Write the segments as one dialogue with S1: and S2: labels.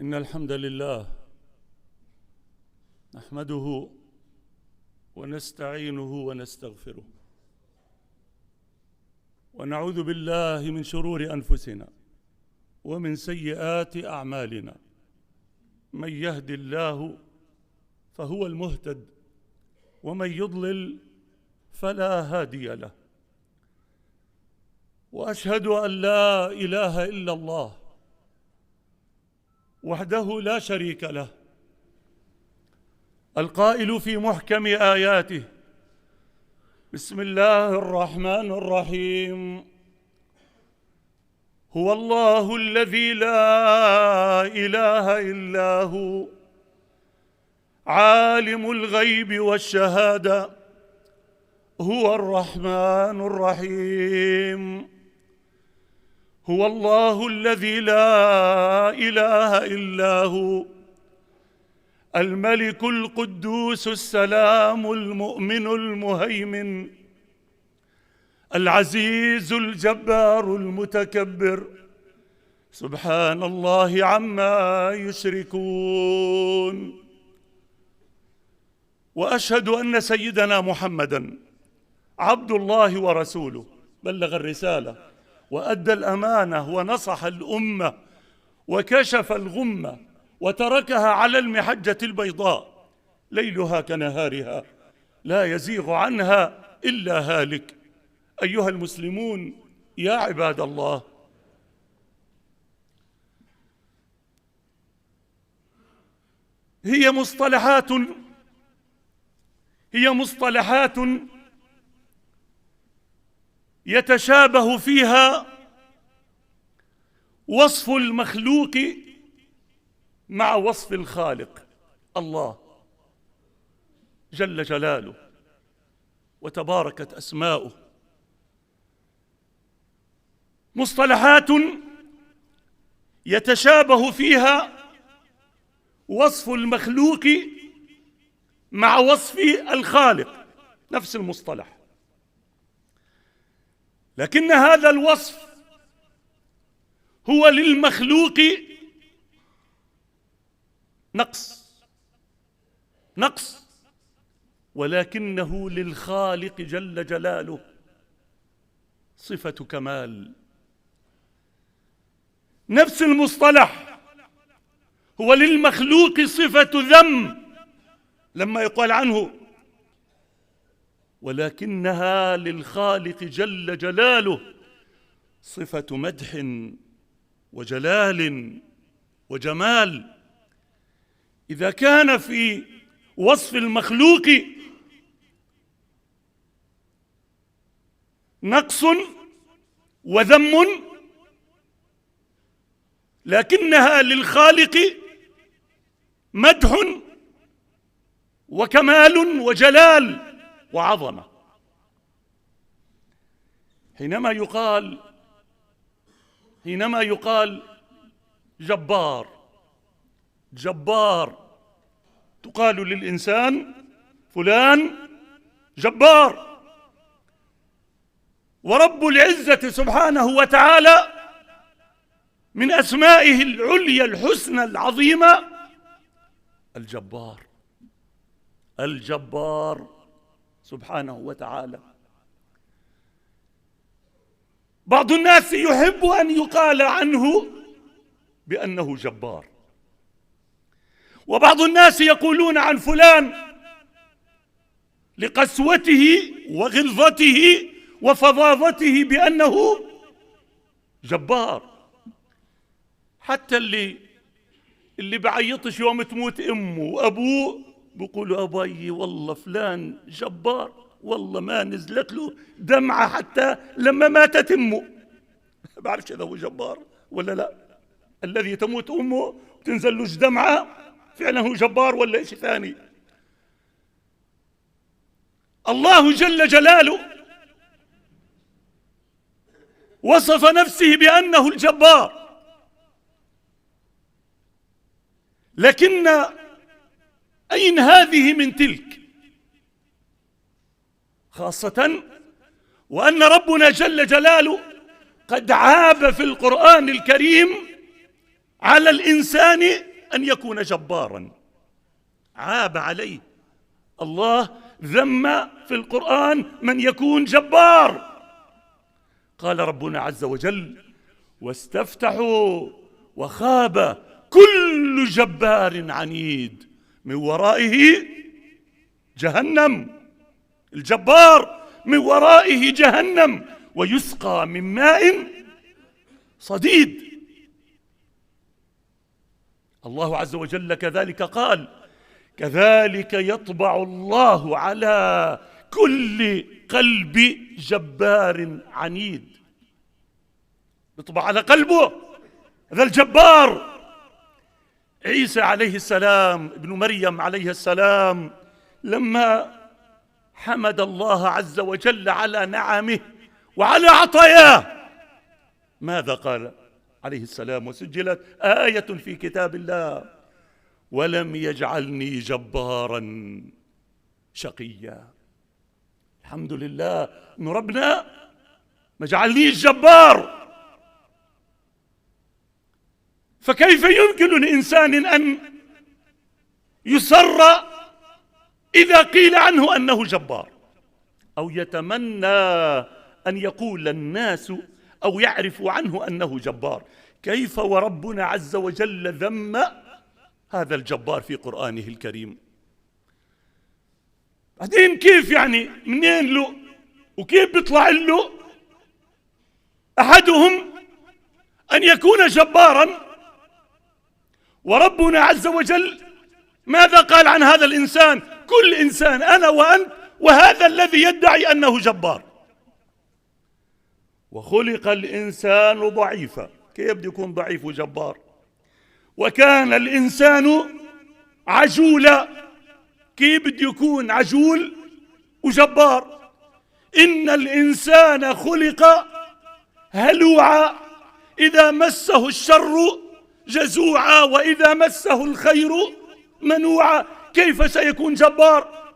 S1: إن الحمد لله نحمده ونستعينه ونستغفره ونعوذ بالله من شرور أنفسنا ومن سيئات أعمالنا. من يهد الله فهو المهتد ومن يضلل فلا هادي له. وأشهد أن لا إله إلا الله وحده لا شريك له، القائل في محكم آياته: بسم الله الرحمن الرحيم. هو الله الذي لا إله إلا هو عالم الغيب والشهادة هو الرحمن الرحيم. هو الله الذي لا إله إلا هو الملك القدوس السلام المؤمن المهيمن العزيز الجبار المتكبر، سبحان الله عما يشركون. وأشهد أن سيدنا محمدًا عبد الله ورسوله، بلغ الرسالة وأدى الأمانة ونصح الأمة وكشف الغمة وتركها على المحجة البيضاء ليلها كنهارها لا يزيغ عنها إلا هالك. أيها المسلمون يا عباد الله، هي مصطلحات يتشابه فيها وصف المخلوق مع وصف الخالق الله جل جلاله وتباركت أسماؤه. مصطلحات يتشابه فيها وصف المخلوق مع وصف الخالق، نفس المصطلح، لكن هذا الوصف هو للمخلوق نقص، ولكنه للخالق جل جلاله صفة كمال. نفس المصطلح هو للمخلوق صفة ذم لما يقال عنه، ولكنها للخالق جل جلاله صفة مدح وجلال وجمال. إذا كان في وصف المخلوق نقص وذم، لكنها للخالق مدح وكمال وجلال وعظمة. حينما يقال جبار، تقال للإنسان فلان جبار. ورب العزة سبحانه وتعالى من أسمائه العليا الحسنى العظيمة الجبار سبحانه وتعالى. بعض الناس يحب أن يقال عنه بأنه جبار، وبعض الناس يقولون عن فلان لقسوته وغلظته وفظاظته بأنه جبار. حتى اللي بعيطش يوم تموت أمه وأبوه بيقولوا أبي والله فلان جبار، والله ما نزلت له دمعة حتى لما ماتت أمه. بعرفش إذا هو جبار ولا لا. الذي تموت أمه وتنزل له دمعة فعلا هو جبار ولا إيش ثاني؟ الله جل جلاله وصف نفسه بأنه الجبار، لكن أين هذه من تلك؟ خاصة وأن ربنا جل جلاله قد عاب في القرآن الكريم على الإنسان أن يكون جبارا، عاب عليه. الله ذم في القرآن من يكون جبار. قال ربنا عز وجل: واستفتحوا وخاب كل جبار عنيد من ورائه جهنم. الجبار من ورائه جهنم ويسقى من ماء صديد. الله عز وجل كذلك قال: كذلك يطبع الله على كل قلب جبار عنيد. يطبع على قلبه هذا الجبار. عيسى عليه السلام ابن مريم عليه السلام لما حمد الله عز وجل على نعمه وعلى عطاياه ماذا قال عليه السلام؟ وسجلت آية في كتاب الله: ولم يجعلني جبارا شقيا. الحمد لله ان ربنا ما جعلنيش جبار. فكيف يمكن لإنسان أن يسر إذا قيل عنه أنه جبار، أو يتمنى أن يقول الناس أو يعرفوا عنه أنه جبار؟ كيف وربنا عز وجل ذم هذا الجبار في قرآنه الكريم؟ بعدين كيف يعني منين له وكيف بيطلع له أحدهم أن يكون جبارا؟ وربنا عز وجل ماذا قال عن هذا الإنسان؟ كل إنسان، أنا وأنت وهذا الذي يدعي أنه جبار. وخلق الإنسان ضعيفا. كيف بده يكون ضعيف وجبار؟ وكان الإنسان عجولا. كيف بده يكون عجول وجبار؟ إن الإنسان خلق هلوعا إذا مسه الشر جزوعا وإذا مسه الخير منوعا. كيف سيكون جبار؟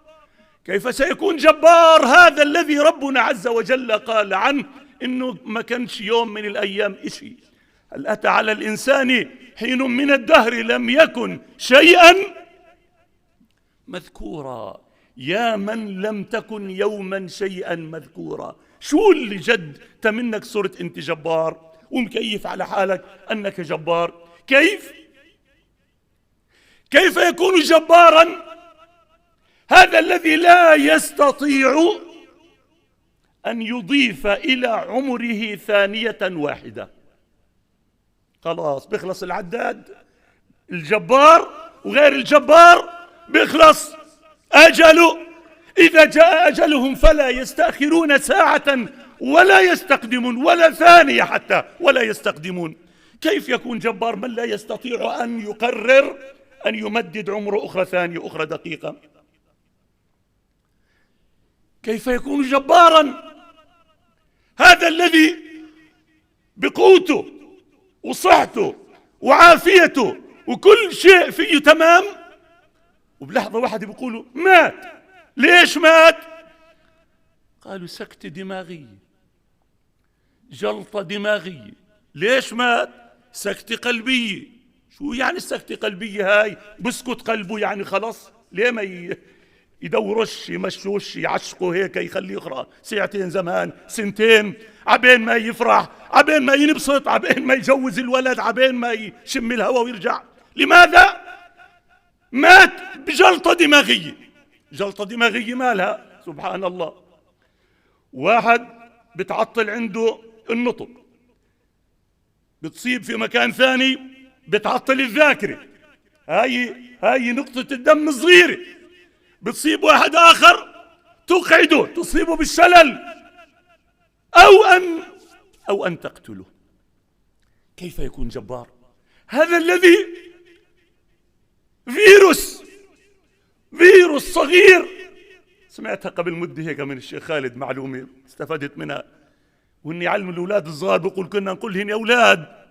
S1: كيف سيكون جبار هذا الذي ربنا عز وجل قال عنه إنه ما كانش يوم من الأيام إشي؟ هل أتى على الإنسان حين من الدهر لم يكن شيئا مذكورا؟ يا من لم تكن يوما شيئا مذكورا. شو اللي جد تمنك صرت أنت جبار ومكيف على حالك أنك جبار؟ كيف يكون جبارا هذا الذي لا يستطيع أن يضيف إلى عمره ثانية واحدة؟ خلاص بيخلص العداد. الجبار وغير الجبار بيخلص أجله. إذا جاء أجلهم فلا يستأخرون ساعة ولا يستقدمون، ولا ثانية حتى ولا يستقدمون. كيف يكون جبار من لا يستطيع أن يقرر أن يمدد عمره أخرى ثانية أخرى دقيقة؟ كيف يكون جبارا هذا الذي بقوته وصحته وعافيته وكل شيء فيه تمام وبلحظة واحدة بيقولوا مات؟ ليش مات؟ قالوا سكتة دماغية، جلطة دماغية. ليش مات؟ سكتة قلبية. شو يعني السكتة قلبية هاي؟ بسكت قلبه يعني خلص؟ ليه ما يدورش يمشوش يعشقه هيك يخليه يقرأ ساعتين زمان سنتين عبين ما يفرح، عبين ما ينبسط، عبين ما يجوز الولد، عبين ما يشم الهواء ويرجع؟ لماذا؟ مات بجلطة دماغية. جلطة دماغية مالها؟ سبحان الله. واحد بتعطل عنده النطق، بتصيب في مكان ثاني بتعطل الذاكرة، هاي نقطة الدم صغيرة. بتصيب واحد آخر تقعده، تصيبه بالشلل أو أن تقتله. كيف يكون جبار هذا الذي فيروس صغير؟ سمعتها قبل مدة هيك من الشيخ خالد، معلومة استفدت منها، وإني علم الأولاد الصغار بقول كنا نقول هن يا أولاد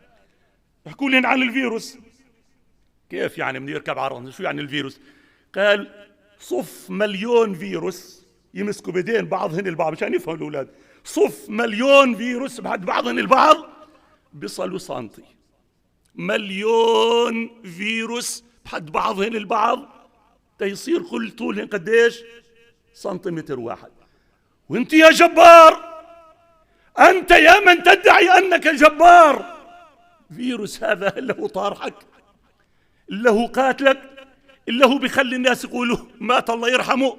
S1: احكوا لهم عن الفيروس. كيف يعني من يركب عرض؟ شو يعني الفيروس؟ قال صف مليون فيروس يمسكوا بيدين بعضهن البعض مشان يفهموا الأولاد. صف مليون فيروس بعد بعضهن البعض بيصلوا سنتي مليون فيروس بحد بعضهن البعض تيصير كل طولهن قديش؟ سنتيمتر واحد. وانت يا جبار، انت يا من تدعي انك جبار، فيروس هذا اللي هو طارحك، اللي هو قاتلك، اللي هو بيخلي الناس يقولوا مات الله يرحمه،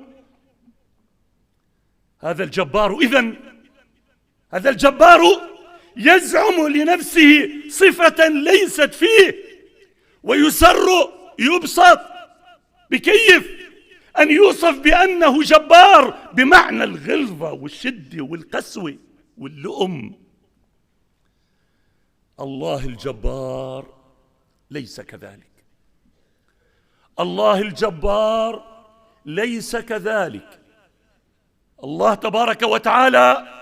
S1: هذا الجبار. إذن هذا الجبار يزعم لنفسه صفة ليست فيه، ويسر يبسط بكيف أن يوصف بأنه جبار بمعنى الغلظة والشدة والقسوة واللؤم. الله الجبار ليس كذلك، الله الجبار ليس كذلك. الله تبارك وتعالى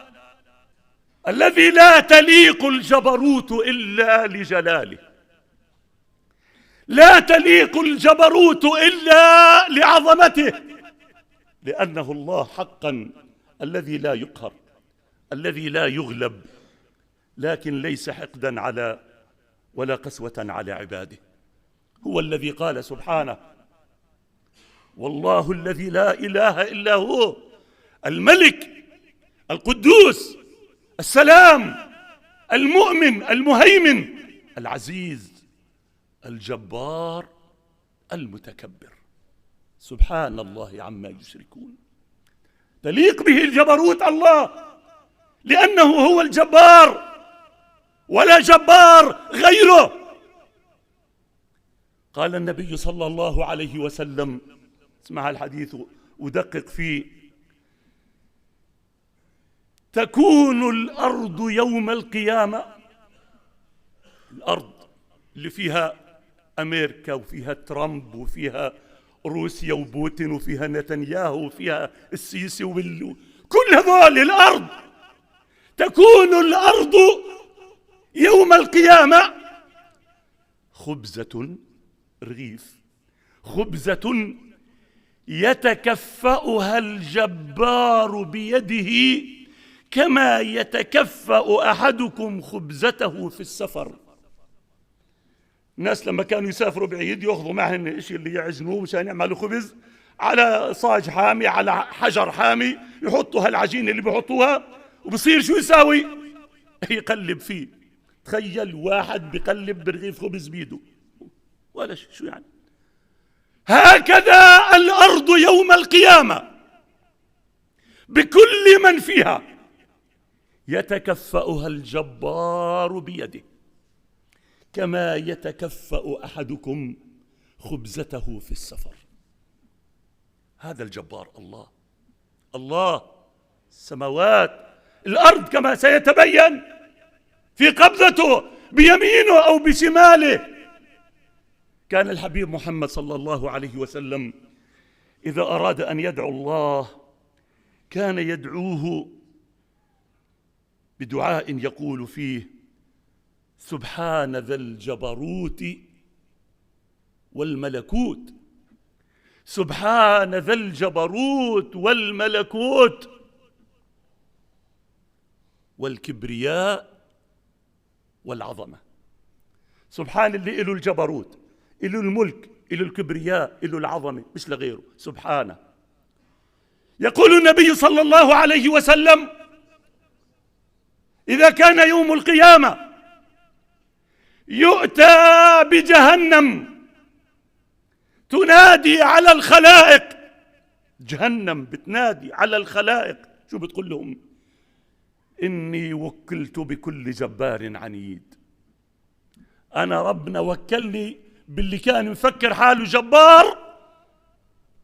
S1: الذي لا تليق الجبروت إلا لجلاله، لا تليق الجبروت إلا لعظمته، لأنه الله حقا الذي لا يقهر، الذي لا يغلب، لكن ليس حقدا على ولا قسوة على عباده. هو الذي قال سبحانه: والله الذي لا إله إلا هو الملك القدوس السلام المؤمن المهيمن العزيز الجبار المتكبر. سبحان الله عما يشركون. تليق به الجبروت الله لأنه هو الجبار ولا جبار غيره. قال النبي صلى الله عليه وسلم، اسمع الحديث ودقق فيه: تكون الأرض يوم القيامة، الأرض اللي فيها أمريكا وفيها ترامب وفيها روسيا وبوتين وفيها نتنياهو وفيها السيسي كل هذول الأرض، تكون الأرض يوم القيامة خبزة، رغيف، خبزة يتكفأها الجبار بيده كما يتكفأ أحدكم خبزته في السفر. الناس لما كانوا يسافروا بعيد يأخذوا معهم الشيء اللي يعجنوه مشان يعملوا خبز على صاج حامي على حجر حامي، يحطوا هالعجينة اللي بيحطوها وبصير شو يساوي؟ يقلب فيه. تخيل واحد بيقلب برغيف خبز بيده ولا شو يعني. هكذا الأرض يوم القيامة بكل من فيها يتكفأها الجبار بيده كما يتكفأ أحدكم خبزته في السفر. هذا الجبار الله. الله السماوات الأرض كما سيتبين في قبضته بيمينه أو بشماله. كان الحبيب محمد صلى الله عليه وسلم إذا أراد أن يدعو الله كان يدعوه بدعاء يقول فيه: سبحان ذا الجبروت والملكوت، سبحان ذا الجبروت والملكوت والكبرياء والعظمة. سبحان اللي إله الجبروت، إله الملك، إله الكبرياء، إله العظمة، مش لغيره، سبحانه. يقول النبي صلى الله عليه وسلم: إذا كان يوم القيامة يؤتى بجهنم تنادي على الخلائق، جهنم بتنادي على الخلائق، شو بتقول لهم؟ إني وكلت بكل جبار عنيد. أنا ربنا وكلني باللي كان يفكر حاله جبار،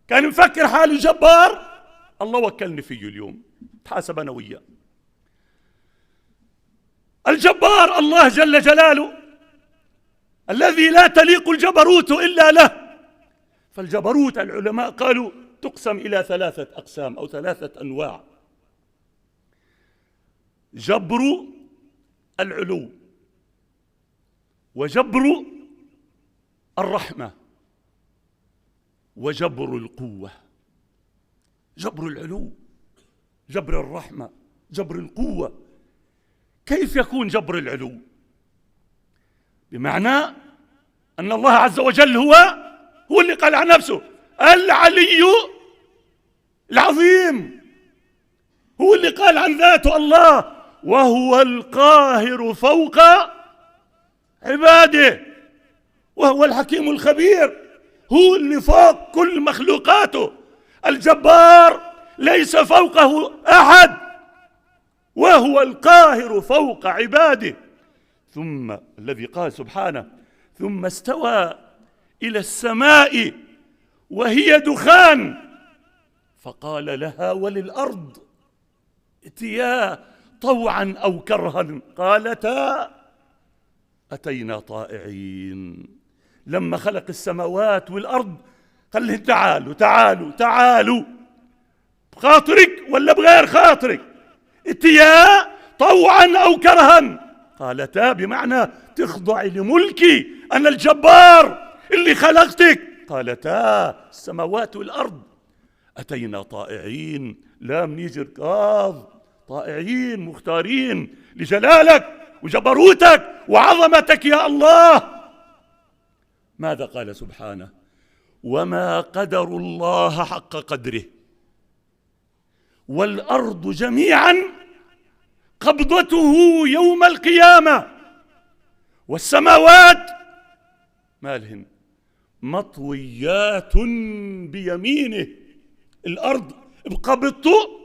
S1: كان يفكر حاله جبار، الله وكلني فيه اليوم، تحاسب أنا وياه. الجبار الله جل جلاله الذي لا تليق الجبروت إلا له. فالجبروت العلماء قالوا تقسم إلى 3 أقسام أو 3 أنواع: جبر العلو، وجبر الرحمة، وجبر القوة. جبر العلو، جبر الرحمة، جبر القوة. كيف يكون جبر العلو؟ بمعنى أن الله عز وجل هو اللي قال عن نفسه العلي العظيم، هو اللي قال عن ذاته الله وهو القاهر فوق عباده، وهو الحكيم الخبير، هو اللي فوق كل مخلوقاته، الجبار ليس فوقه أحد، وهو القاهر فوق عباده. ثم الذي قال سبحانه ثم استوى إلى السماء وهي دخان فقال لها وللأرض ائتيا طوعا أو كرها قالتا أتينا طائعين. لما خلق السماوات والأرض قال لهم تعالوا تعالوا تعالوا بخاطرك ولا بغير خاطرك، ائتيا طوعا أو كرها قالتا بمعنى تخضعي لملكي أنا الجبار اللي خلقتك، قالتا السماوات والأرض أتينا طائعين، لا منيجي ركاظ، طائعين مختارين لجلالك وجبروتك وعظمتك يا الله. ماذا قال سبحانه وما قدر الله حق قدره والأرض جميعا قبضته يوم القيامة والسماوات مالهن مطويات بيمينه، الأرض بقبضته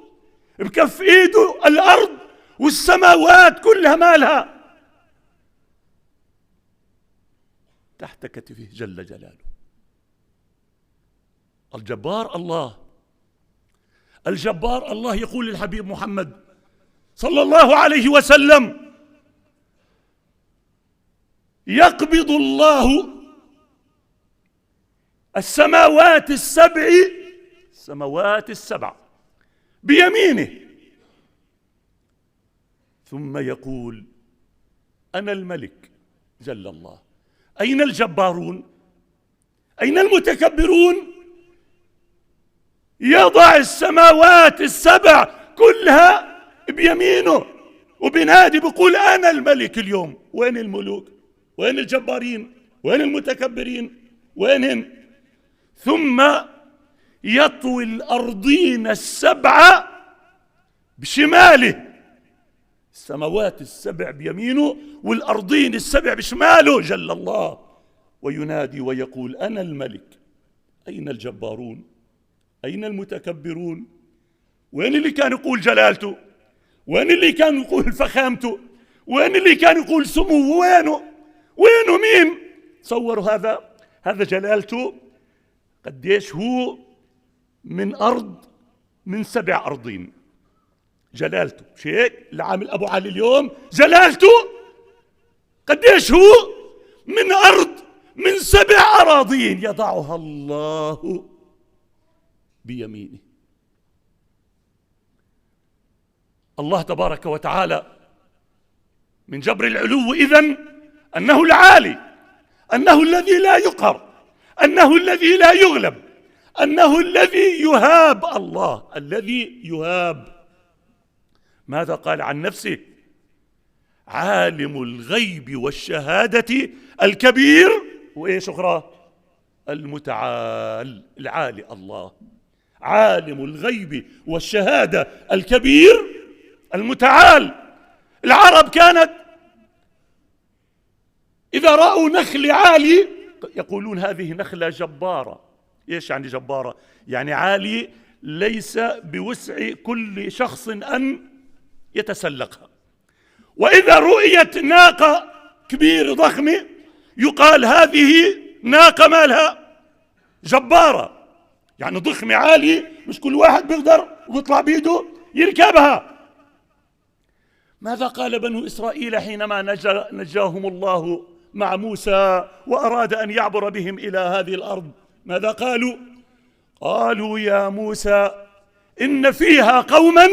S1: بكف ايده الأرض والسماوات كلها مالها تحت كتفه جل جلاله. الجبار الله، الجبار الله. يقول الحبيب محمد صلى الله عليه وسلم يقبض الله السماوات السبع بيمينه ثم يقول أنا الملك جل الله. أين الجبارون؟ أين المتكبرون؟ يضع السماوات السبع كلها بيمينه وبنادي بيقول أنا الملك اليوم. وين الملوك؟ وين الجبارين؟ وين المتكبرين؟ وينهم؟ ثم يطوي الأرضين السبع بشماله، السماوات السبع بيمينه والأرضين السبع بشماله جل الله، وينادي ويقول أنا الملك. أين الجبارون؟ أين المتكبرون؟ وين اللي كان يقول جلالته؟ وين اللي كان يقول فخامته؟ وين اللي كان يقول سموه؟ وينه مين؟ تصوروا هذا جلالته قديش هو من أرض من 7 أرضين. جلالته مش هيك اللي عامل أبو علي اليوم؟ جلالته قديش هو من أرض من 7 أراضين يضعها الله بيمينه. الله تبارك وتعالى من جبر العلو إذن أنه العالي، أنه الذي لا يقهر، أنه الذي لا يغلب، أنه الذي يهاب، الله الذي يهاب. ماذا قال عن نفسه؟ عالم الغيب والشهادة الكبير وإيش أخرى؟ المتعال، العالي الله، عالم الغيب والشهادة الكبير المتعال. العرب كانت إذا رأوا نخل عالي يقولون هذه نخلة جبارة. إيش يعني جبارة؟ يعني عالي ليس بوسع كل شخص أن يتسلقها. وإذا رؤيت ناقة كبيرة ضخمة يقال هذه ناقة مالها جبارة، يعني ضخمة عالية مش كل واحد بيقدر ويطلع بيده يركبها. ماذا قال بنو إسرائيل حينما نجاهم الله مع موسى وأراد أن يعبر بهم إلى هذه الأرض؟ ماذا قالوا؟ قالوا يا موسى إن فيها قوما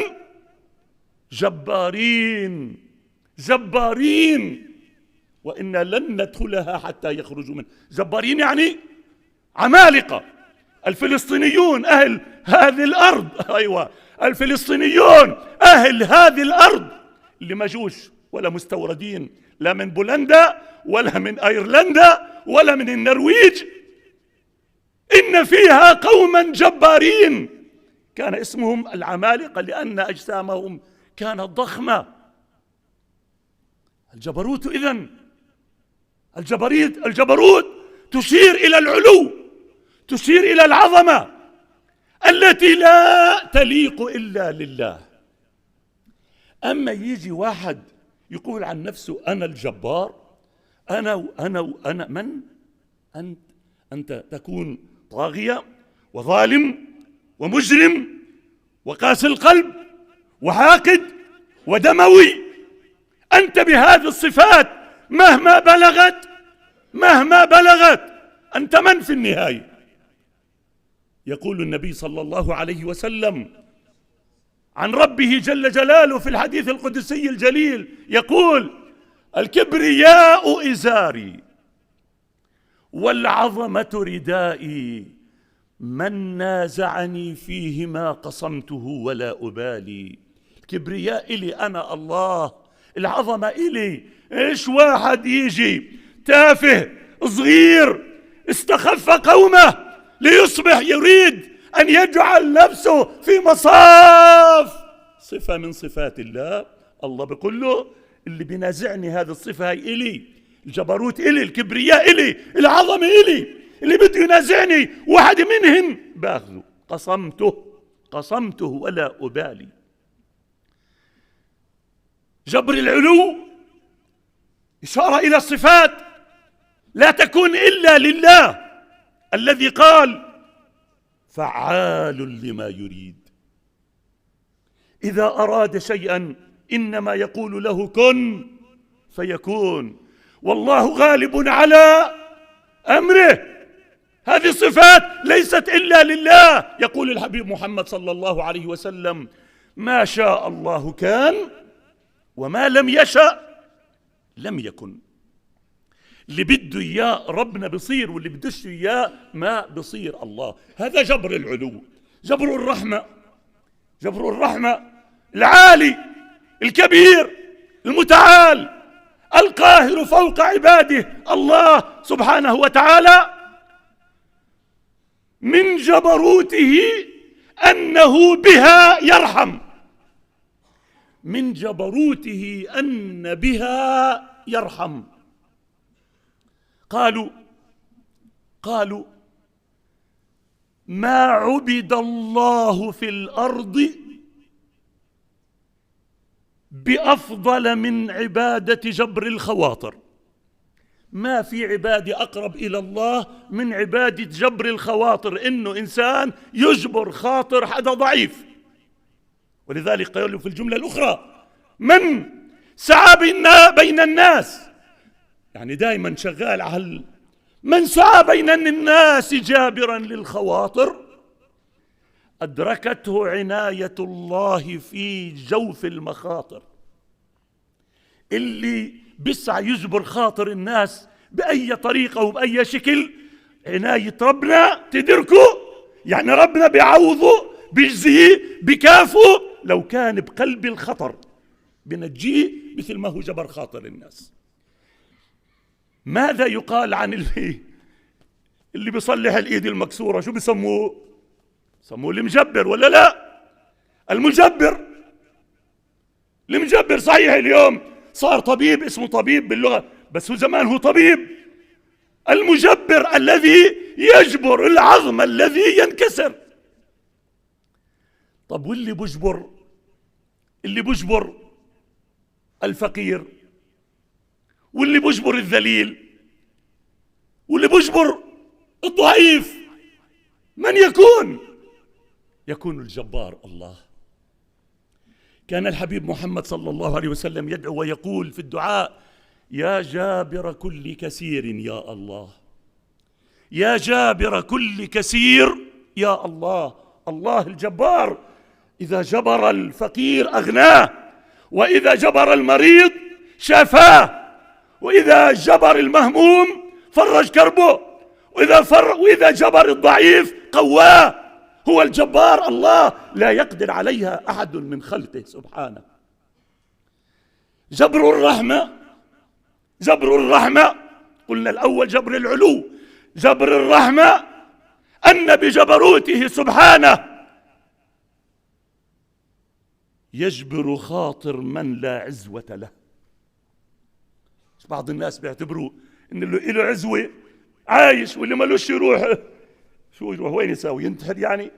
S1: جبارين وإنا لن ندخلها حتى يخرجوا منها. جبارين يعني عمالقة. الفلسطينيون أهل هذه الأرض، أيوة الفلسطينيون أهل هذه الأرض اللي ما جوش ولا مستوردين، لا من بولندا ولا من أيرلندا ولا من النرويج. إن فيها قوما جبارين كان اسمهم العمالقة لأن أجسامهم كانت ضخمة. الجبروت إذن الجبروت تشير إلى العلو، تشير إلى العظمة التي لا تليق إلا لله. أما يجي واحد يقول عن نفسه أنا الجبار، أنا من أنت تكون طاغية وظالم ومجرم وقاسي القلب وحاقد ودموي. أنت بهذه الصفات مهما بلغت أنت من في النهاية؟ يقول النبي صلى الله عليه وسلم عن ربه جل جلاله في الحديث القدسي الجليل، يقول الكبرياء إزاري والعظمة ردائي، من نازعني فيهما قصمته ولا أبالي. الكبرياء إلي أنا الله، العظمة إلي. إيش واحد يجي تافه صغير استخف قومه ليصبح يريد أن يجعل نفسه في مصاف صفة من صفات الله. الله بيقول له اللي بينازعني هذه الصفة هي إلي، الجبروت إلي، الكبرياء إلي، العظمة إلي، اللي بده ينازعني واحد منهم باخذه، قصمته ولا أبالي. جبر العلو إشارة إلى الصفات لا تكون إلا لله الذي قال فعال لما يريد. إذا أراد شيئا إنما يقول له كن فيكون، والله غالب على أمره. هذه الصفات ليست إلا لله. يقول الحبيب محمد صلى الله عليه وسلم ما شاء الله كان وما لم يشأ لم يكن. اللي بده إياه ربنا بصير، واللي بدش إياه ما بصير الله. هذا جبر العلو، جبر الرحمة العالي الكبير المتعال القاهر فوق عباده الله سبحانه وتعالى. من جبروته أنه بها يرحم، من جبروته أن بها يرحم. قالوا ما عبد الله في الأرض بأفضل من عبادة جبر الخواطر. ما في عبادة أقرب إلى الله من عبادة جبر الخواطر، إنه إنسان يجبر خاطر حدا ضعيف. ولذلك قالوا في الجملة الأخرى من سعى بين الناس، يعني دائما شغال على من سعى بين الناس جابرا للخواطر أدركته عناية الله في جوف المخاطر. اللي بيسعى يجبر خاطر الناس بأي طريقة وبأي شكل، عناية ربنا تدركه، يعني ربنا بيعوضه بيجزيه بكافه. لو كان بقلب الخطر بنجيه مثل ما هو جبر خاطر الناس. ماذا يقال عن اللي بيصلح الإيد المكسورة؟ شو بيسموه؟ المجبر ولا لا؟ المجبر صحيح اليوم صار طبيب، اسمه طبيب باللغة، بس هو زمان هو طبيب. المجبر الذي يجبر العظم الذي ينكسر. طب واللي بجبر الفقير، واللي بجبر الذليل، واللي بجبر الضعيف، من يكون الجبار الله. كان الحبيب محمد صلى الله عليه وسلم يدعو ويقول في الدعاء يا جابر كل كسير يا الله، يا جابر كل كسير يا الله. الله الجبار إذا جبر الفقير أغناه، وإذا جبر المريض شفاه، وإذا جبر المهموم فرج كربه، وإذا جبر الضعيف قواه. هو الجبار الله، لا يقدر عليها أحد من خلقه سبحانه. جبر الرحمة جبر الرحمة، قلنا الأول جبر العلو، جبر الرحمة أن بجبروته سبحانه يجبر خاطر من لا عزوة له. بعض الناس بيعتبروا إن اللي له عزوة عايش، واللي مالوش يروح شو يروح وين يساوي؟ ينتحر يعني؟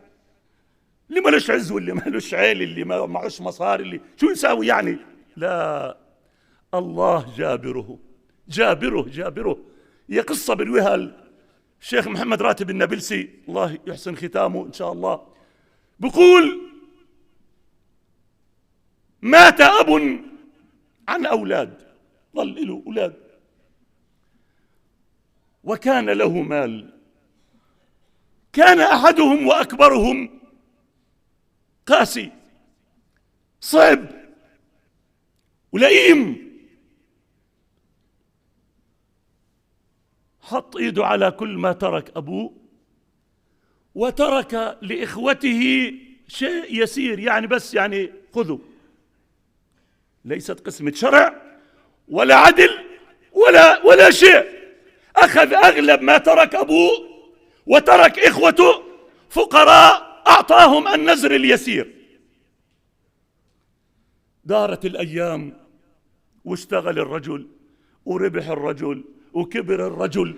S1: اللي مالوش عزوة، اللي مالوش عيل، اللي ما معوش مصاري، اللي شو يساوي يعني؟ لا، الله جابره جابره جابره. هي قصة برويها الشيخ محمد راتب النابلسي الله يحسن ختامه إن شاء الله، بقول مات أب عن أولاد، ظل له أولاد، وكان له مال، كان أحدهم وأكبرهم قاسي صعب ولئيم، حط إيده على كل ما ترك أبوه، وترك لإخوته شيء يسير، يعني بس يعني خذوا، ليست قسمة شرع ولا عدل ولا شيء، أخذ أغلب ما ترك أبوه وترك إخوته فقراء، أعطاهم النزر اليسير. دارت الأيام واشتغل الرجل وربح الرجل وكبر الرجل،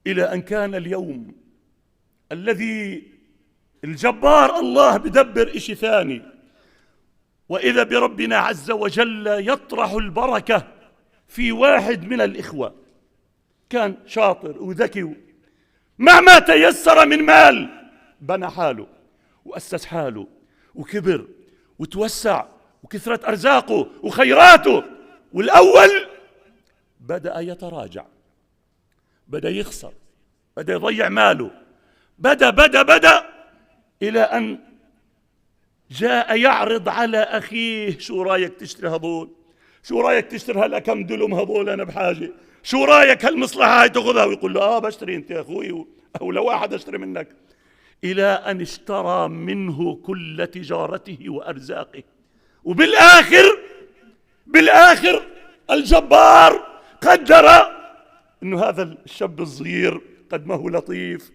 S1: إلى أن كان اليوم الذي الجبار الله بدبر إشي ثاني، وإذا بربنا عز وجل يطرح البركة في واحد من الإخوة كان شاطر وذكي، مع ما تيسر من مال بنى حاله وأسس حاله وكبر وتوسع وكثرت أرزاقه وخيراته، والأول بدأ يتراجع، بدأ يخسر، بدأ يضيع ماله، بدأ إلى أن جاء يعرض على أخيه شو رأيك تشتري هذول، شو رأيك تشتري هلا كم دلم هذول، أنا بحاجة، شو رأيك هالمصلحة هاي تأخذها، ويقول له بشتري أنت يا أخوي، أو لو واحد أشتري منك، إلى أن اشترى منه كل تجارته وأرزاقه. بالآخر الجبار قدر إنه هذا الشاب الصغير قد ما هو لطيف،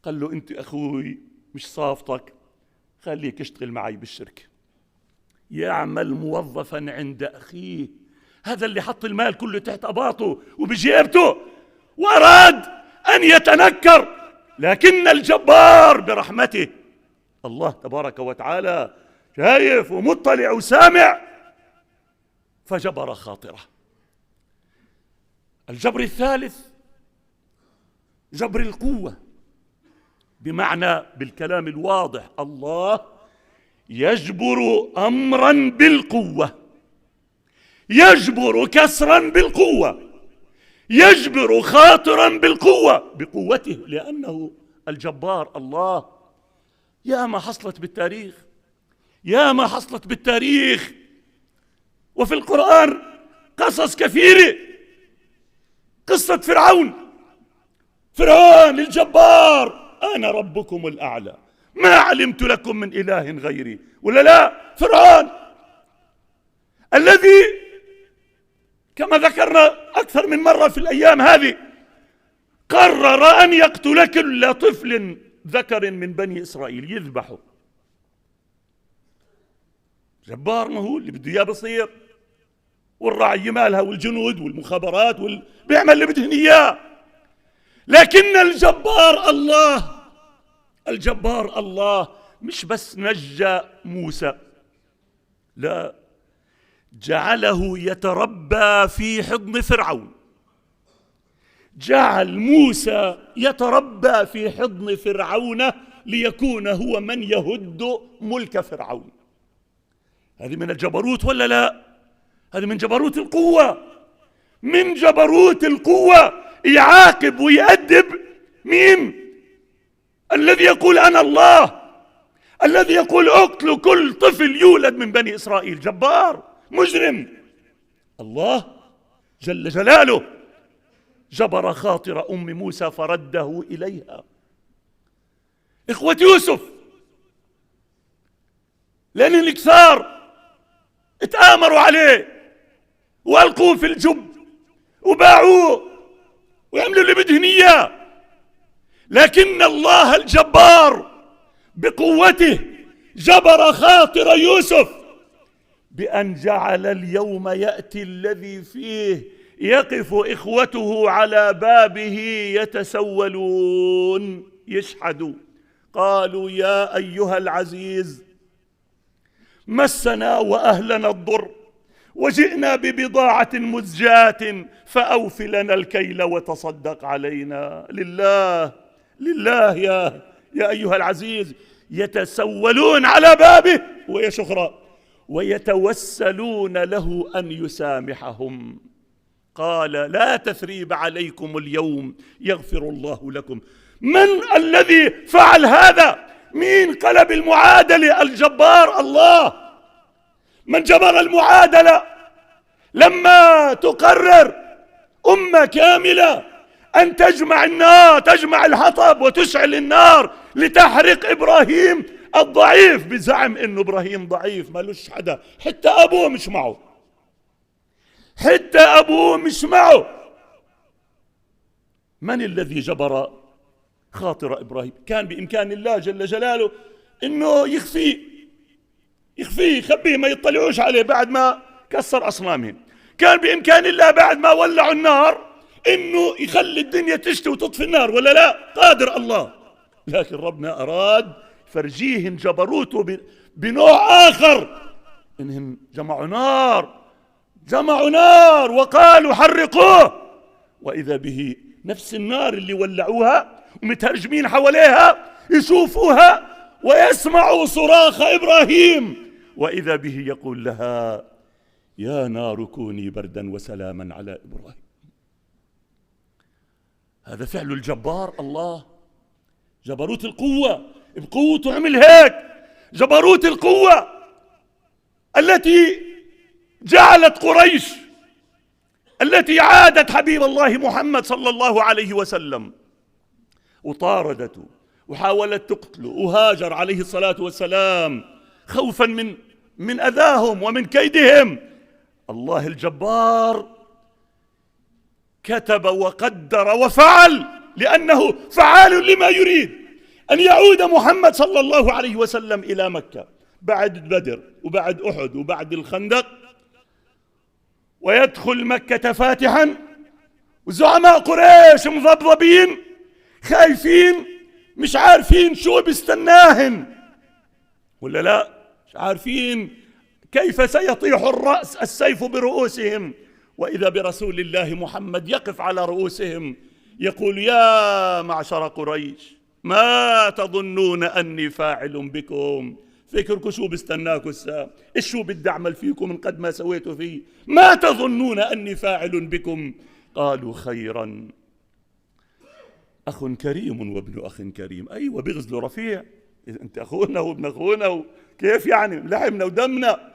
S1: قال له أنت أخوي مش صافتك، خليك اشتغل معي بالشركة، يعمل موظفا عند أخيه، هذا اللي حط المال كله تحت أباطه وبجيبته وأراد أن يتنكر، لكن الجبار برحمته الله تبارك وتعالى شايف ومطلع وسامع، فجبر خاطره. الجبر الثالث جبر القوة، بمعنى بالكلام الواضح الله يجبر أمرا بالقوة، يجبر كسرا بالقوة، يجبر خاطرا بالقوة، بقوته، لأنه الجبار الله. يا ما حصلت بالتاريخ، يا ما حصلت بالتاريخ وفي القرآن قصص كثيرة. قصة فرعون الجبار، أنا ربكم الأعلى ما علمت لكم من إله غيري، ولا لا؟ فرعون الذي كما ذكرنا أكثر من مرة في الأيام هذه قرر أن يقتل كل طفل ذكر من بني إسرائيل يذبحه. جبار، ما هو اللي بده إياه بصير، والرعية مالها والجنود والمخابرات بيعمل اللي بدهن إياه. لكن الجبار الله مش بس نجى موسى، لا، جعله يتربى في حضن فرعون، جعل موسى يتربى في حضن فرعون ليكون هو من يهد ملك فرعون. هذه من الجبروت ولا لا؟ هذه من جبروت القوة، من جبروت القوة. يعاقب ويأدب مين؟ الذي يقول أنا الله، الذي يقول اقتلوا كل طفل يولد من بني إسرائيل. جبار مجرم الله جل جلاله جبر خاطر أم موسى فرده إليها. إخوة يوسف لأن الكثار اتآمروا عليه وألقوه في الجب وباعوه ويعملوا اللي بدهن إياه. لكن الله الجبار بقوته جبر خاطر يوسف بأن جعل اليوم يأتي الذي فيه يقف إخوته على بابه يتسولون يشحدوا. قالوا يا أيها العزيز مسنا وأهلنا الضر وجئنا ببضاعة مزجاة فأوف لنا الكيل وتصدق علينا. لله يا أيها العزيز. يتسولون على بابه ويشخرا ويتوسلون له أن يسامحهم. قال لا تثريب عليكم اليوم يغفر الله لكم. من الذي فعل هذا؟ مين قلب المعادلة؟ الجبار الله. من جبر المعادلة لما تقرر أمة كاملة أن تجمع النار، تجمع الحطب وتشعل النار لتحرق إبراهيم الضعيف بزعم إنه إبراهيم ضعيف مالوش حدا، حتى أبوه مش معه، حتى أبوه مش معه. من الذي جبر خاطر إبراهيم؟ كان بإمكان الله جل جلاله إنه يخفيه ما يطلعوش عليه بعد ما كسر أصنامهم. كان بإمكان الله بعد ما ولعوا النار إنه يخلي الدنيا تشتي وتطفي النار، ولا لا؟ قادر الله. لكن ربنا أراد فرجيهن جبروته بنوع آخر، إنهم جمعوا نار وقالوا حرقوه، وإذا به نفس النار اللي ولعوها ومتهرجمين حواليها يشوفوها ويسمعوا صراخ إبراهيم، وإذا به يقول لها يا نار كوني بردا وسلاما على إبراهيم. هذا فعل الجبار الله. جبروت القوة بقوته عمل هيك. جبروت القوة التي جعلت قريش، التي عادت حبيب الله محمد صلى الله عليه وسلم وطاردته وحاولت تقتله، وهاجر عليه الصلاة والسلام خوفا من أذاهم ومن كيدهم. الله الجبار كتب وقدر وفعل، لأنه فعال لما يريد أن يعود محمد صلى الله عليه وسلم إلى مكة بعد بدر وبعد أحد وبعد الخندق، ويدخل مكة فاتحا، وزعماء قريش مضبضبين خايفين مش عارفين شو بيستناهن، ولا لا؟ مش عارفين كيف سيطيح السيف برؤوسهم، وإذا برسول الله محمد يقف على رؤوسهم يقول يا معشر قريش ما تظنون أني فاعل بكم؟ فكركم شو بستناكم الساعة؟ إيش شو بدي أعمل فيكم من قد ما سويتوا فيه؟ ما تظنون أني فاعل بكم؟ قالوا خيرا، أخ كريم وابن أخ كريم. أيوة بغزلوا رفيع، أنت أخونا وابن أخونا، كيف يعني لحمنا ودمنا.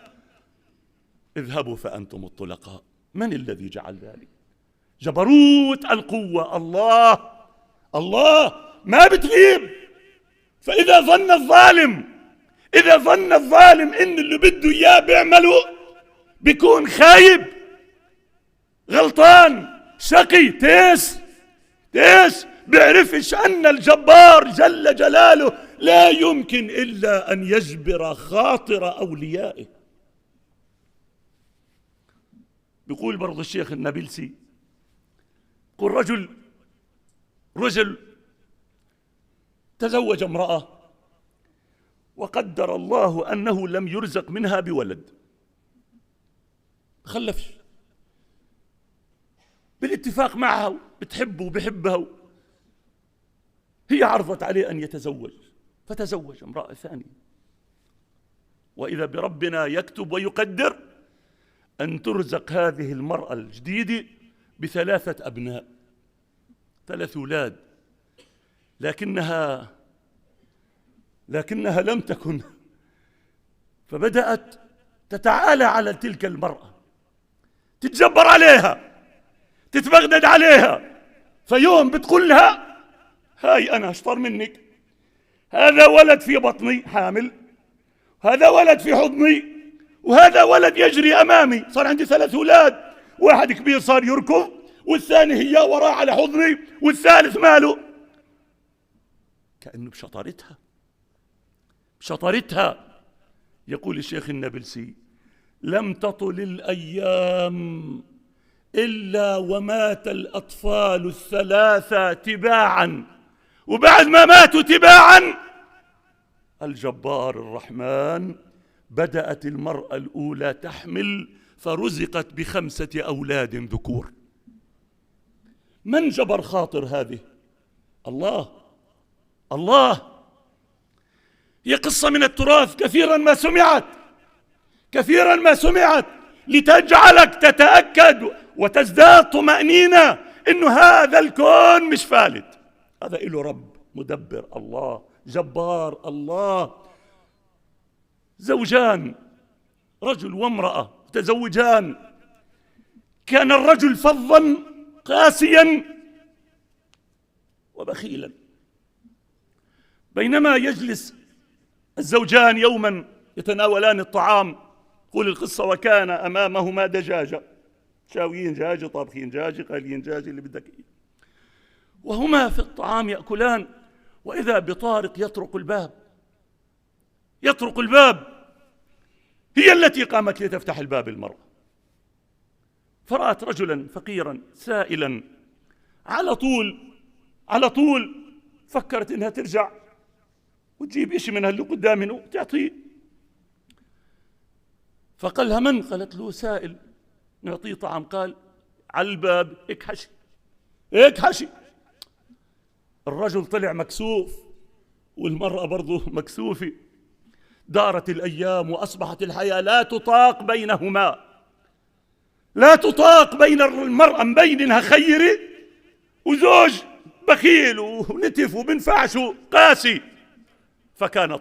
S1: اذهبوا فأنتم الطلقاء. من الذي جعل ذلك؟ جبروت القوة الله ما بتغيب. فإذا ظن الظالم إن اللي بده إياه بيعمله، بيكون خايب غلطان شقي تيس بيعرفش أن الجبار جل جلاله لا يمكن إلا أن يجبر خاطر أوليائه. بيقول برضو الشيخ النابلسي، يقول رجل تزوج امرأة وقدر الله أنه لم يرزق منها بولد، خلفش، بالاتفاق معها بتحبه وبحبها، هي عرضت عليه أن يتزوج فتزوج امرأة ثانية، وإذا بربنا يكتب ويقدر أن ترزق هذه المرأة الجديدة ب3 أبناء، 3 أولاد، لكنها لم تكن، فبدأت تتعالى على تلك المرأة، تتجبر عليها، تتبغدد عليها. فيوم بتقول لها هاي أنا أشطر منك، هذا ولد في بطني حامل، هذا ولد في حضني، وهذا ولد يجري أمامي، صار عندي 3 أولاد، واحد كبير صار يركض، والثاني هي وراه على حضني، والثالث ماله، كأنه بشطارتها. يقول الشيخ النابلسي: لم تطل الأيام إلا ومات الأطفال الثلاثة تباعا، وبعد ما ماتوا تباعا الجبار الرحمن بدأت المرأة الأولى تحمل فرزقت ب5 أولاد ذكور. من جبر خاطر هذه؟ الله. هي قصة من التراث كثيرا ما سمعت لتجعلك تتأكد وتزداد طمأنينة إنه هذا الكون مش فالت، هذا إله رب مدبر، الله جبار، الله. زوجان، رجل وامرأة تزوجان، كان الرجل فظا قاسيا وبخيلا، بينما يجلس الزوجان يوما يتناولان الطعام، قول القصة: وكان أمامهما دجاجة، شاويين دجاجة، طابخين دجاجة، قالين دجاجة، اللي بدك إيه، وهما في الطعام يأكلان، وإذا بطارق يطرق الباب. هي التي قامت لتفتح الباب المرأة، فرأت رجلا فقيرا سائلا، على طول فكرت إنها ترجع وتجيب إشي من اللي قدامه وتعطيه. فقال لها: من؟ قالت له: سائل نعطيه طعام. قال: على الباب هيك حشي. الرجل طلع مكسوف والمرأة برضه مكسوفة. دارت الأيام وأصبحت الحياة لا تطاق بينهما، لا تطاق بين المرأة، مبين إنها خيرة، وزوج بخيل ونتف وبنفعش قاسي، فكان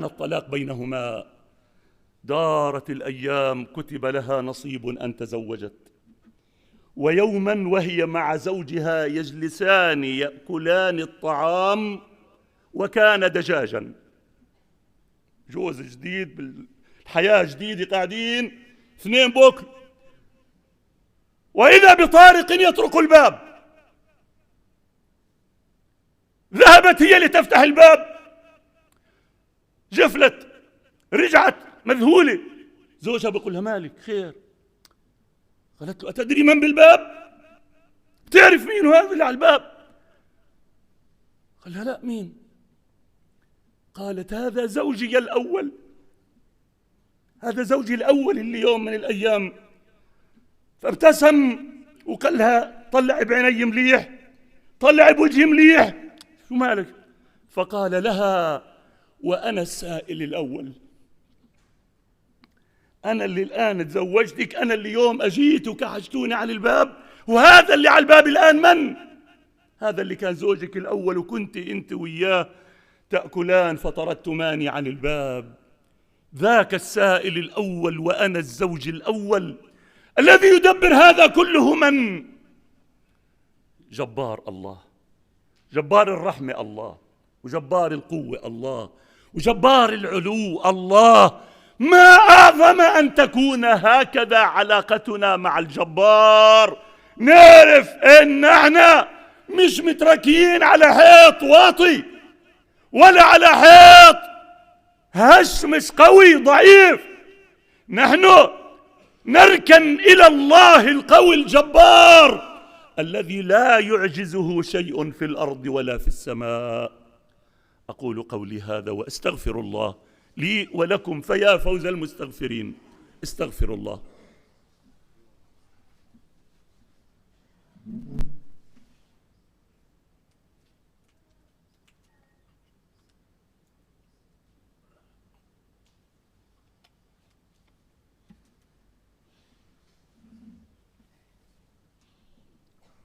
S1: الطلاق بينهما. دارت الأيام، كتب لها نصيب أن تزوجت، ويوما وهي مع زوجها يجلسان يأكلان الطعام، وكان دجاجا، جوز جديد بالحياة جديدة، قاعدين اثنين بوكل، وإذا بطارق يطرق الباب. ذهبت هي لتفتح الباب، جفلت، رجعت مذهولة. زوجها بيقول لها: مالك خير؟ قالت له: أتدري من بالباب؟ بتعرف مين هذا اللي على الباب؟ قال لها: لا، مين؟ قالت: هذا زوجي الأول، اللي يوم من الأيام. فابتسم وقال لها: طلع بعيني مليح، طلع بوجهي مليح، شو مالك؟ فقال لها: وأنا السائل الأول، أنا اللي الآن تزوجتك، أنا اللي يوم أجيت وكحجتوني على الباب، وهذا اللي على الباب الآن من؟ هذا اللي كان زوجك الأول، وكنت أنت وياه تأكلان فطردتماني عن الباب. ذاك السائل الأول وأنا الزوج الأول. الذي يدبر هذا كله من؟ جبار الله، جبار الرحمة الله، وجبار القوة الله، وجبار العلو الله. ما أعظم أن تكون هكذا علاقتنا مع الجبار، نعرف إن احنا مش متركين على حيط واطي ولا على حيط هش مش قوي ضعيف، نحن نركن إلى الله القوي الجبار الذي لا يعجزه شيء في الأرض ولا في السماء. أقول قولي هذا وأستغفر الله لي ولكم، فيا فوز المستغفرين. استغفر الله.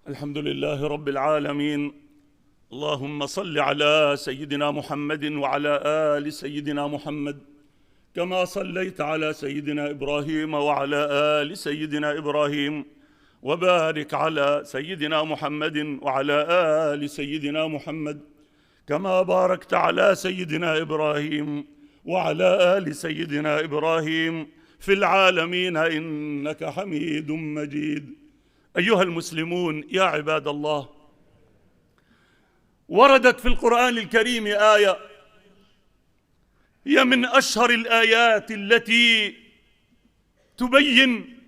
S1: الحمد لله رب العالمين. اللهم صل على سيدنا محمد وعلى آل سيدنا محمد، كما صليت على سيدنا إبراهيم وعلى آل سيدنا إبراهيم، وبارك على سيدنا محمد وعلى آل سيدنا محمد، كما باركت على سيدنا إبراهيم وعلى آل سيدنا إبراهيم في العالمين إنك حميد مجيد. أيها المسلمون، يا عباد الله، وردت في القرآن الكريم آية هي من أشهر الآيات التي تبين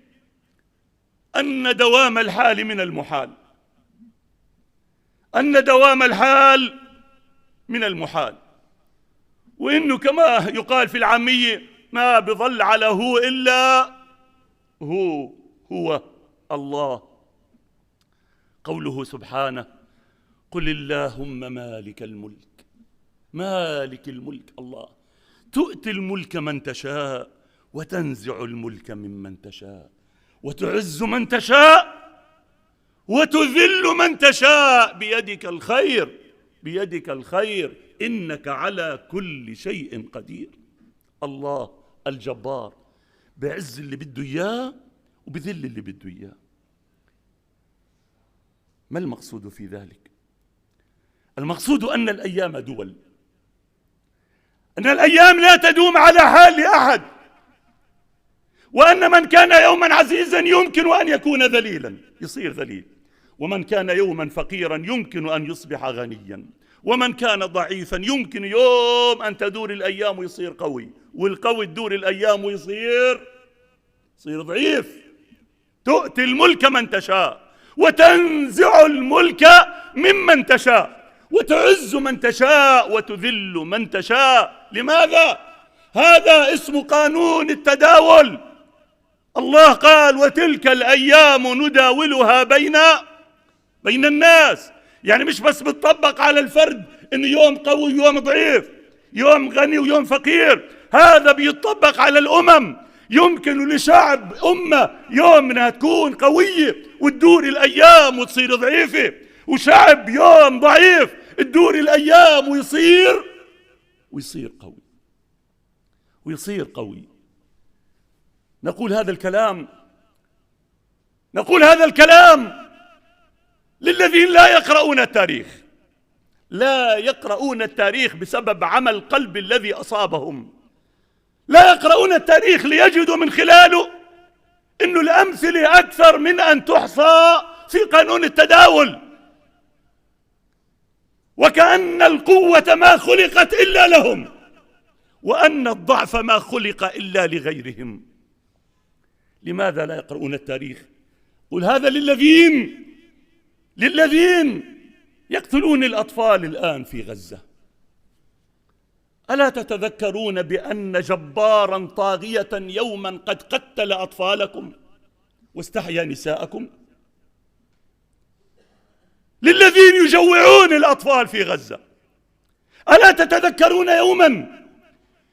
S1: أن دوام الحال من المحال، أن دوام الحال من المحال، وإنه كما يقال في العامية ما بظل على هو إلا هو الله. قوله سبحانه: قل اللهم مالك الملك، مالك الملك الله، تؤتي الملك من تشاء وتنزع الملك ممن تشاء وتعز من تشاء وتذل من تشاء بيدك الخير، بيدك الخير إنك على كل شيء قدير. الله الجبار بعز اللي بده إياه وبذل اللي بده إياه. ما المقصود في ذلك؟ المقصود أن الأيام دول، أن الأيام لا تدوم على حال أحد، وأن من كان يوما عزيزا يمكن أن يكون ذليلا يصير ذليل، ومن كان يوما فقيرا يمكن أن يصبح غنيا، ومن كان ضعيفا يمكن يوم أن تدور الأيام ويصير قوي، والقوي تدور الأيام ويصير ضعيف. تؤتي الملك من تشاء وتنزع الملك ممن تشاء وتعز من تشاء وتذل من تشاء. لماذا؟ هذا اسم قانون التداول. الله قال: وتلك الأيام نداولها بين الناس. يعني مش بس بتطبق على الفرد إنه يوم قوي ويوم ضعيف، يوم غني ويوم فقير، هذا بيطبق على الأمم. يمكن لشعب أمة يوم انها تكون قوية وتدور الأيام وتصير ضعيفة، وشعب يوم ضعيف تدور الأيام ويصير قوي ويصير قوي. نقول هذا الكلام للذين لا يقرؤون التاريخ، لا يقرؤون التاريخ بسبب عمى القلب الذي أصابهم، لا يقرؤون التاريخ ليجدوا من خلاله إنه الأمثلة أكثر من أن تحصى في قانون التداول، وكأن القوة ما خلقت إلا لهم، وأن الضعف ما خلق إلا لغيرهم. لماذا لا يقرؤون التاريخ؟ قل هذا للذين يقتلون الأطفال الآن في غزة. ألا تتذكرون بأن جبارا طاغية يوما قد قتل أطفالكم واستحيا نساءكم؟ للذين يجوعون الأطفال في غزة. ألا تتذكرون يوما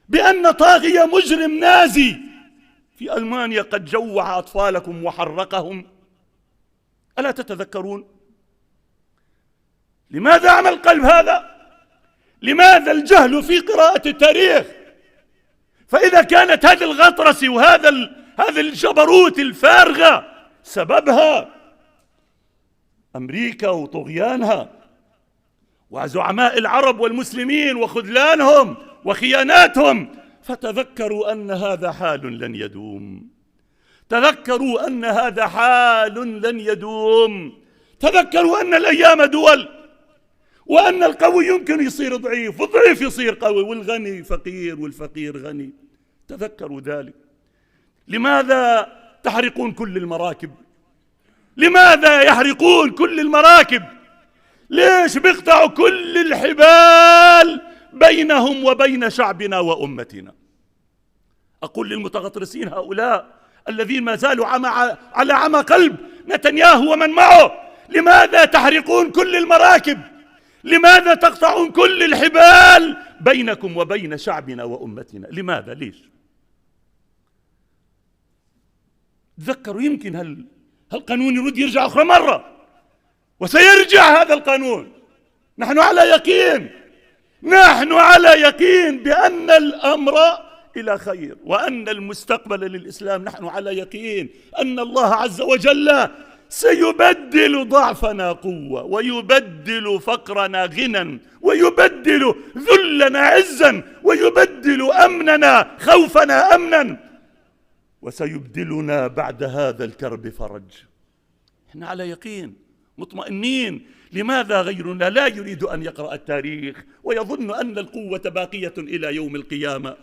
S1: بأن طاغية مجرم نازي في ألمانيا قد جوع أطفالكم وحرقهم؟ ألا تتذكرون؟ لماذا عمى القلب هذا؟ لماذا الجهل في قراءة التاريخ؟ فإذا كانت هذه الغطرسة وهذا الجبروت الفارغة سببها أمريكا وطغيانها وزعماء العرب والمسلمين وخذلانهم وخياناتهم، فتذكروا أن هذا حال لن يدوم. تذكروا أن هذا حال لن يدوم. تذكروا أن الأيام دول، وأن القوي يمكن يصير ضعيف والضعيف يصير قوي والغني فقير والفقير غني. تذكروا ذلك. لماذا تحرقون كل المراكب؟ لماذا يحرقون كل المراكب؟ ليش بيقطعوا كل الحبال بينهم وبين شعبنا وأمتنا؟ أقول للمتغطرسين هؤلاء الذين ما زالوا على عمى قلب نتنياهو ومن معه: لماذا تحرقون كل المراكب؟ لماذا تقطعون كل الحبال بينكم وبين شعبنا وأمتنا؟ لماذا؟ ليش؟ تذكروا يمكن هالقانون يرد يرجع أخرى مرة، وسيرجع هذا القانون. نحن على يقين بأن الأمر إلى خير، وأن المستقبل للإسلام. نحن على يقين أن الله عز وجل سيبدل ضعفنا قوة، ويبدل فقرنا غنى، ويبدل ذلنا عزا، ويبدل أمننا خوفنا أمنا. وسيبدلنا بعد هذا الكرب فرج. احنا على يقين مطمئنين. لماذا غيرنا لا يريد أن يقرأ التاريخ ويظن أن القوة باقية إلى يوم القيامة؟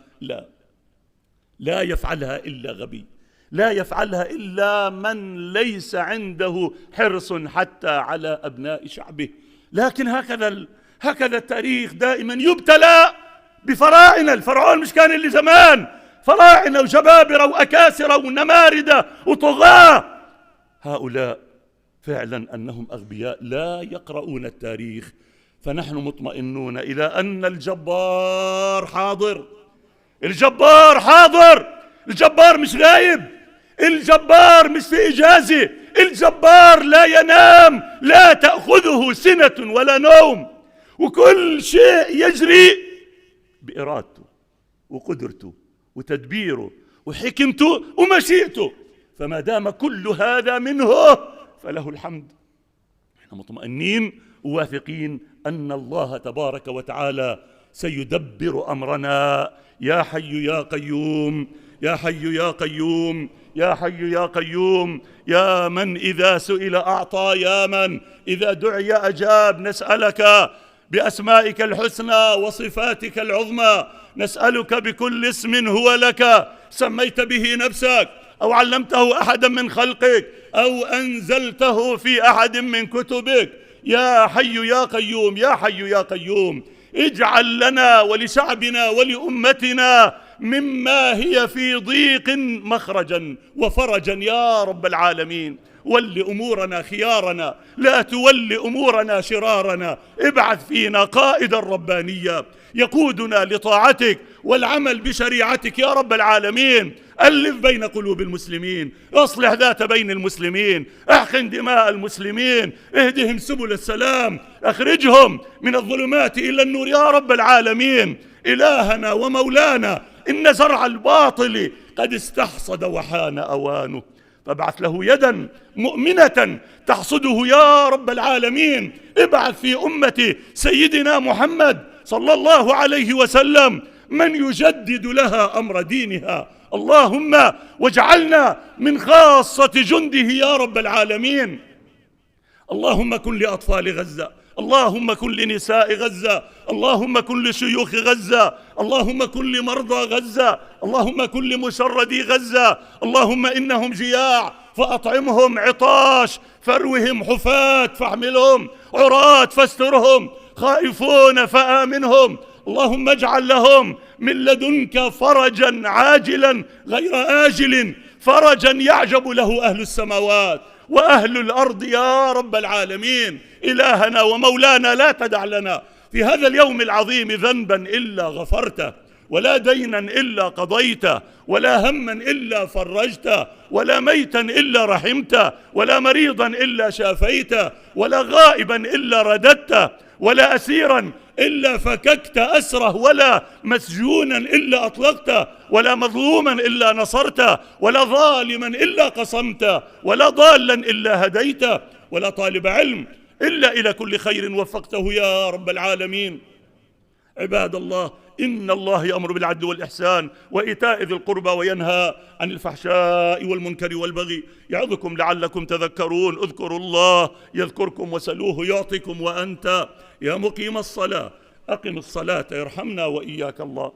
S1: لا يفعلها إلا غبي، لا يفعلها إلا من ليس عنده حرص حتى على أبناء شعبه. لكن هكذا التاريخ دائما يبتلى بفراعنة. الفرعون مش كان اللي زمان فراعنة وجبابرة وأكاسرة ونماردة وطغاة. هؤلاء فعلا أنهم أغبياء لا يقرؤون التاريخ. فنحن مطمئنون إلى أن الجبار حاضر. الجبار حاضر. الجبار مش غايب. الجبار مش في إجازة. الجبار لا ينام، لا تأخذه سنة ولا نوم، وكل شيء يجري بإرادته وقدرته وتدبيره وحكمته ومشيئته. فما دام كل هذا منه فله الحمد. نحن مطمئنين وواثقين أن الله تبارك وتعالى سيدبر أمرنا. يا حي يا قيوم، يا حي يا قيوم، يا حي يا قيوم، يا من إذا سئل أعطى، يا من إذا دعي أجاب. نسألك بأسمائك الحسنى وصفاتك العظمى، نسألك بكل اسم هو لك سميت به نفسك أو علمته أحدا من خلقك أو أنزلته في أحد من كتبك. يا حي يا قيوم، يا حي يا قيوم، اجعل لنا ولشعبنا ولأمتنا مما هي في ضيق مخرجا وفرجا يا رب العالمين. ول أمورنا خيارنا، لا تول أمورنا شرارنا. ابعث فينا قائدا ربانيا يقودنا لطاعتك والعمل بشريعتك يا رب العالمين. ألف بين قلوب المسلمين، اصلح ذات بين المسلمين، احقن دماء المسلمين، اهدهم سبل السلام، اخرجهم من الظلمات إلى النور يا رب العالمين. إلهنا ومولانا، إن زرع الباطل قد استحصد وحان أوانه، فابعث له يدا مؤمنة تحصده يا رب العالمين. ابعث في أمة سيدنا محمد صلى الله عليه وسلم من يجدد لها أمر دينها. اللهم واجعلنا من خاصة جنده يا رب العالمين. اللهم كن لأطفال غزة، اللهم كن لنساء غزة، اللهم كن لشيوخ غزة، اللهم كن لمرضى غزة، اللهم كن لمشردي غزة. اللهم إنهم جياع فأطعمهم، عطاش فاروهم، حفاة فاحملهم، عراة فاسترهم، خائفون فآمنهم. اللهم اجعل لهم من لدنك فرجا عاجلا غير آجل، فرجا يعجب له أهل السماوات وأهل الأرض يا رب العالمين. إلهنا ومولانا، لا تدع لنا في هذا اليوم العظيم ذنبا إلا غفرته، ولا دينا إلا قضيته، ولا هما إلا فرجته، ولا ميتا إلا رحمته، ولا مريضا إلا شافيته، ولا غائبا إلا رددته، ولا أسيرا إلا فككت أسره، ولا مسجونا إلا أطلقته، ولا مظلوما إلا نصرته، ولا ظالما إلا قصمته، ولا ضالا إلا هديته، ولا طالب علم إلا إلى كل خير وفقته يا رب العالمين. عباد الله، إن الله يأمر بالعدل والإحسان وإيتاء ذي القربى وينهى عن الفحشاء والمنكر والبغي يعظكم لعلكم تذكرون. اذكروا الله يذكركم وسلوه يعطكم. وأنت يا مقيم الصلاة أقم الصلاة يرحمنا وإياك الله.